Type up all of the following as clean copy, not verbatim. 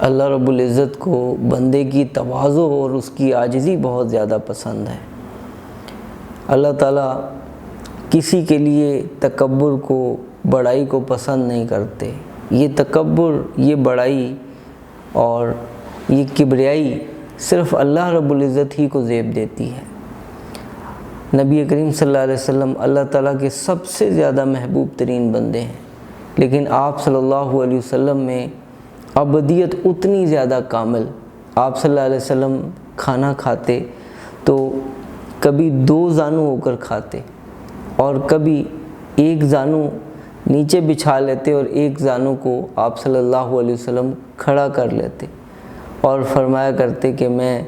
اللہ رب العزت کو بندے کی تواضع اور اس کی عاجزی بہت زیادہ پسند ہے۔ اللہ تعالیٰ کسی کے لیے تکبر کو، بڑائی کو پسند نہیں کرتے۔ یہ تکبر، یہ بڑائی اور یہ کبریائی صرف اللہ رب العزت ہی کو زیب دیتی ہے۔ نبی کریم صلی اللہ علیہ وسلم اللہ تعالیٰ کے سب سے زیادہ محبوب ترین بندے ہیں، لیکن آپ صلی اللہ علیہ وسلم میں ابدیت اتنی زیادہ کامل۔ آپ صلی اللہ علیہ وسلم کھانا کھاتے تو کبھی 2 زانو ہو کر کھاتے اور کبھی ایک زانو نیچے بچھا لیتے اور ایک زانو کو آپ صلی اللہ علیہ وسلم کھڑا کر لیتے اور فرمایا کرتے کہ میں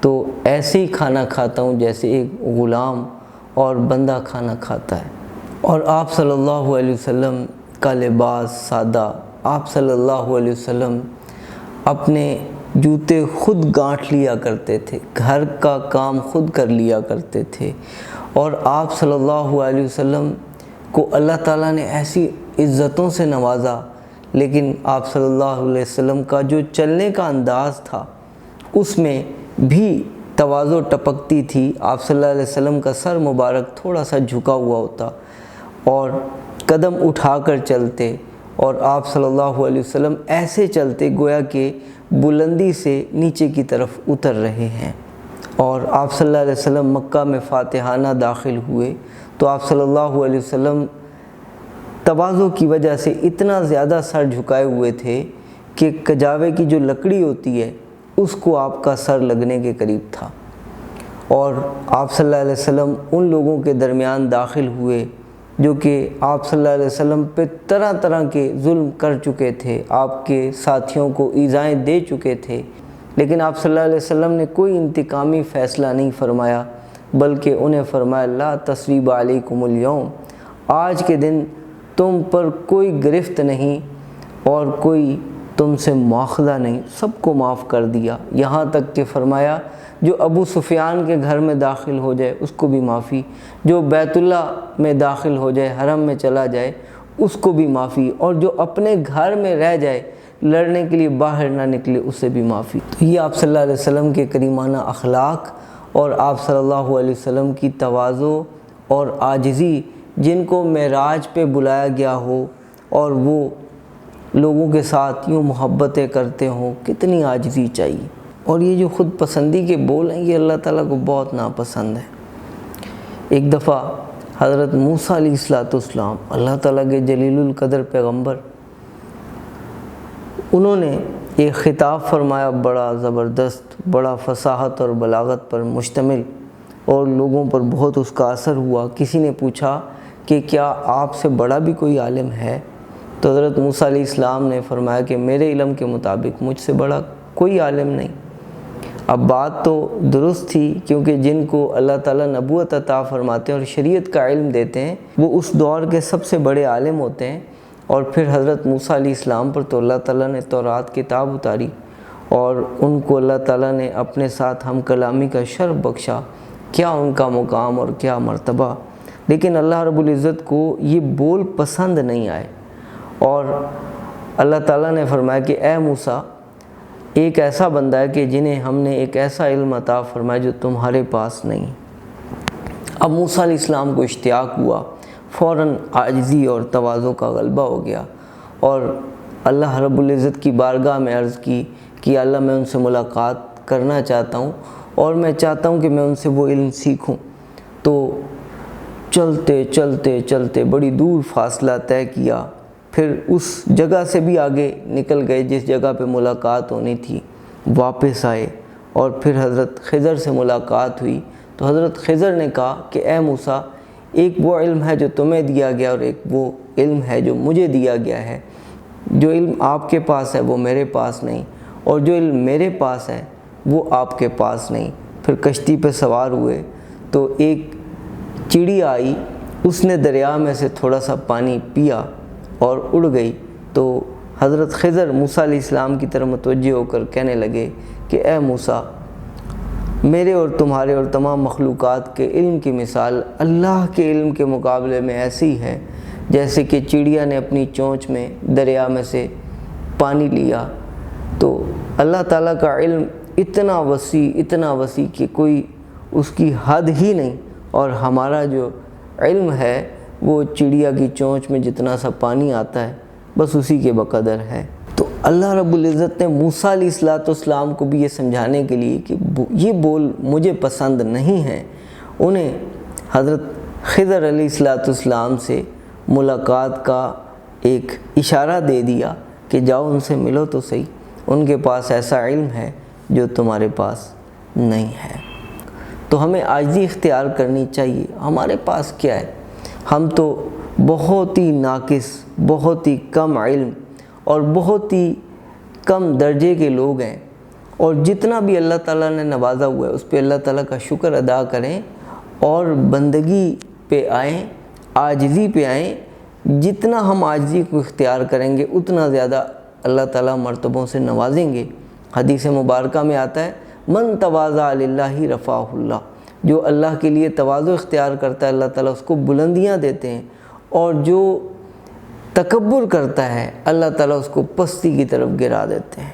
تو ایسے ہی کھانا کھاتا ہوں جیسے ایک غلام اور بندہ کھانا کھاتا ہے۔ اور آپ صلی اللہ علیہ وسلم کا لباس سادہ، آپ صلی اللہ علیہ وسلم اپنے جوتے خود گانٹھ لیا کرتے تھے، گھر کا کام خود کر لیا کرتے تھے، اور آپ صلی اللہ علیہ وسلم کو اللہ تعالیٰ نے ایسی عزتوں سے نوازا، لیکن آپ صلی اللہ علیہ وسلم کا جو چلنے کا انداز تھا اس میں بھی تواضع ٹپکتی تھی۔ آپ صلی اللہ علیہ وسلم کا سر مبارک تھوڑا سا جھکا ہوا ہوتا اور قدم اٹھا کر چلتے، اور آپ صلی اللہ علیہ وسلم ایسے چلتے گویا کہ بلندی سے نیچے کی طرف اتر رہے ہیں۔ اور آپ صلی اللہ علیہ وسلم مکہ میں فاتحانہ داخل ہوئے تو آپ صلی اللہ علیہ وسلم تواضع کی وجہ سے اتنا زیادہ سر جھکائے ہوئے تھے کہ کجاوے کی جو لکڑی ہوتی ہے اس کو آپ کا سر لگنے کے قریب تھا، اور آپ صلی اللہ علیہ وسلم ان لوگوں کے درمیان داخل ہوئے جو کہ آپ صلی اللہ علیہ وسلم پہ طرح طرح کے ظلم کر چکے تھے، آپ کے ساتھیوں کو ایذائیں دے چکے تھے، لیکن آپ صلی اللہ علیہ وسلم نے کوئی انتقامی فیصلہ نہیں فرمایا، بلکہ انہیں فرمایا لا تصریب علیکم اليوم، آج کے دن تم پر کوئی گرفت نہیں اور کوئی تم سے مواخذہ نہیں، سب کو معاف کر دیا، یہاں تک کہ فرمایا جو ابو سفیان کے گھر میں داخل ہو جائے اس کو بھی معافی، جو بیت اللہ میں داخل ہو جائے، حرم میں چلا جائے اس کو بھی معافی، اور جو اپنے گھر میں رہ جائے لڑنے کے لیے باہر نہ نکلے اسے بھی معافی۔ تو یہ آپ صلی اللہ علیہ وسلم کے کریمانہ اخلاق اور آپ صلی اللہ علیہ وسلم کی تواضع اور عاجزی، جن کو معراج پہ بلایا گیا ہو اور وہ لوگوں کے ساتھ یوں محبتیں کرتے ہوں، کتنی عاجزی چاہیے۔ اور یہ جو خود پسندی کے بول ہیں یہ اللہ تعالیٰ کو بہت ناپسند ہے۔ ایک دفعہ حضرت موسیٰ علیہ السلام اللہ تعالیٰ کے جلیل القدر پیغمبر، انہوں نے ایک خطاب فرمایا بڑا زبردست، بڑا فصاحت اور بلاغت پر مشتمل، اور لوگوں پر بہت اس کا اثر ہوا۔ کسی نے پوچھا کہ کیا آپ سے بڑا بھی کوئی عالم ہے؟ تو حضرت موسیٰ علیہ السلام نے فرمایا کہ میرے علم کے مطابق مجھ سے بڑا کوئی عالم نہیں۔ اب بات تو درست تھی، کیونکہ جن کو اللہ تعالیٰ نبوت عطا فرماتے ہیں اور شریعت کا علم دیتے ہیں وہ اس دور کے سب سے بڑے عالم ہوتے ہیں، اور پھر حضرت موسیٰ علیہ السلام پر تو اللہ تعالیٰ نے تورات کتاب اتاری اور ان کو اللہ تعالیٰ نے اپنے ساتھ ہم کلامی کا شرف بخشا، کیا ان کا مقام اور کیا مرتبہ، لیکن اللہ رب العزت کو یہ بول پسند نہیں آئے، اور اللہ تعالیٰ نے فرمایا کہ اے موسیٰ، ایک ایسا بندہ ہے کہ جنہیں ہم نے ایک ایسا علم عطا فرمایا جو تمہارے پاس نہیں۔ اب موسیٰ علیہ السلام کو اشتیاق ہوا، فوراً عاجزی اور تواضع کا غلبہ ہو گیا، اور اللہ رب العزت کی بارگاہ میں عرض کی کہ اللہ میں ان سے ملاقات کرنا چاہتا ہوں اور میں چاہتا ہوں کہ میں ان سے وہ علم سیکھوں۔ تو چلتے چلتے چلتے بڑی دور فاصلہ طے کیا، پھر اس جگہ سے بھی آگے نکل گئے جس جگہ پہ ملاقات ہونی تھی، واپس آئے اور پھر حضرت خضر سے ملاقات ہوئی۔ تو حضرت خضر نے کہا کہ اے موسیٰ، ایک وہ علم ہے جو تمہیں دیا گیا اور ایک وہ علم ہے جو مجھے دیا گیا ہے، جو علم آپ کے پاس ہے وہ میرے پاس نہیں، اور جو علم میرے پاس ہے وہ آپ کے پاس نہیں۔ پھر کشتی پہ سوار ہوئے تو ایک چڑی آئی، اس نے دریا میں سے تھوڑا سا پانی پیا اور اڑ گئی۔ تو حضرت خضر موسیٰ علیہ السلام کی طرف متوجہ ہو کر کہنے لگے کہ اے موسیٰ، میرے اور تمہارے اور تمام مخلوقات کے علم کی مثال اللہ کے علم کے مقابلے میں ایسی ہے جیسے کہ چڑیا نے اپنی چونچ میں دریا میں سے پانی لیا۔ تو اللہ تعالیٰ کا علم اتنا وسیع کہ کوئی اس کی حد ہی نہیں، اور ہمارا جو علم ہے وہ چڑیا کی چونچ میں جتنا سا پانی آتا ہے بس اسی کے بقدر ہے۔ تو اللہ رب العزت نے موسیٰ علیہ السلام کو بھی یہ سمجھانے کے لیے کہ یہ بول مجھے پسند نہیں ہیں، انہیں حضرت خضر علیہ السلام سے ملاقات کا ایک اشارہ دے دیا کہ جاؤ ان سے ملو تو صحیح، ان کے پاس ایسا علم ہے جو تمہارے پاس نہیں ہے۔ تو ہمیں عاجزی اختیار کرنی چاہیے۔ ہمارے پاس کیا ہے؟ ہم تو بہت ہی ناقص، بہت ہی کم علم اور بہت ہی کم درجے کے لوگ ہیں، اور جتنا بھی اللہ تعالیٰ نے نوازا ہوا ہے اس پہ اللہ تعالیٰ کا شکر ادا کریں اور بندگی پہ آئیں، عاجزی پہ آئیں۔ جتنا ہم عاجزی کو اختیار کریں گے اتنا زیادہ اللہ تعالیٰ مرتبوں سے نوازیں گے۔ حدیث مبارکہ میں آتا ہے من تواضع للہ رفعہ اللہ، جو اللہ کے لیے تواضع اختیار کرتا ہے اللہ تعالیٰ اس کو بلندیاں دیتے ہیں، اور جو تکبر کرتا ہے اللہ تعالیٰ اس کو پستی کی طرف گرا دیتے ہیں،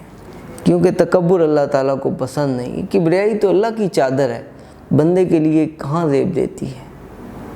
کیونکہ تکبر اللہ تعالیٰ کو پسند نہیں۔ کبریائی تو اللہ کی چادر ہے، بندے کے لیے کہاں زیب دیتی ہے۔